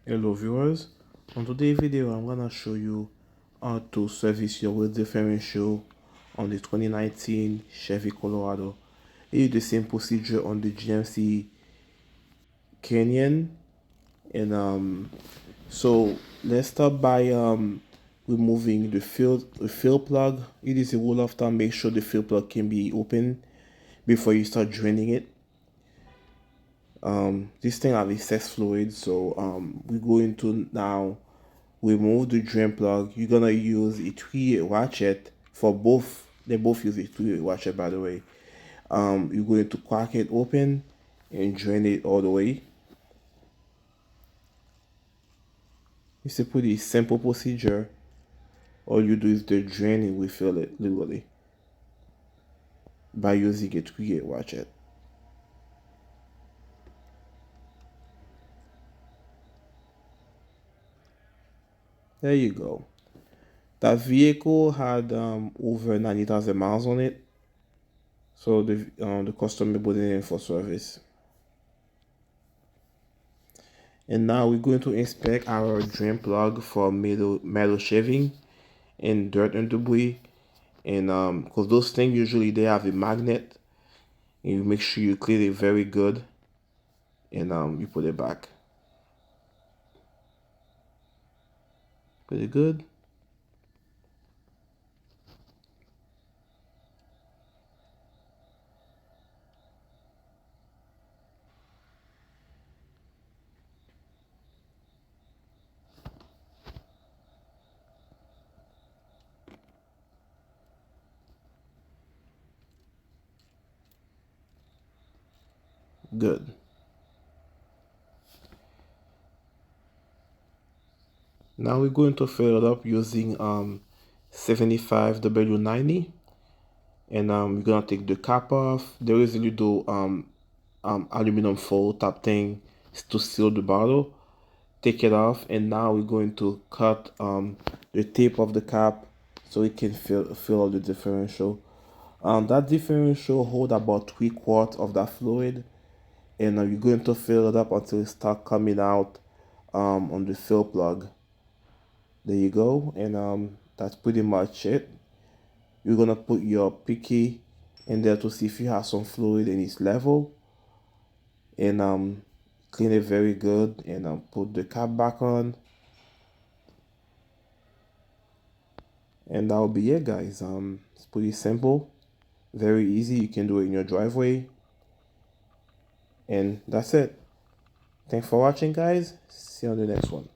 Hello viewers, on today's video I'm gonna show you how to service your wheel differential on the 2019 Chevy Colorado. It's the same procedure on the GMC Canyon, and so let's start by removing the fill plug. It is a rule of thumb, make sure the fill plug can be open before you start draining it. This thing have excess fluid, so we're going to now remove the drain plug. You're gonna use a 3/8 ratchet for both. They both use a 3/8 ratchet, by the way. You're going to crack it open and drain it all the way. It's a pretty simple procedure. All you do is the drain and refill it literally by using a 3/8 ratchet. There you go. That vehicle had over 90,000 miles on it, so the customer put it in for service. And now we're going to inspect our drain plug for metal shaving and dirt and debris. And because those things usually they have a magnet, and you make sure you clean it very good, and you put it back. Pretty good. Good. Now we're going to fill it up using 75W90, and we're gonna take the cap off. There is a little aluminum foil top thing to seal the bottle. Take it off, and now we're going to cut the tip of the cap so it can fill up the differential. That differential hold about 3/4 of that fluid, and you're going to fill it up until it start coming out on the fill plug. There you go, and that's pretty much it. You're gonna put your picky in there to see if you have some fluid and it's level, and clean it very good, and put the cap back on, and that'll be it, guys. It's pretty simple, very easy. You can do it in your driveway, and that's it. Thanks for watching, guys. See you on the next one.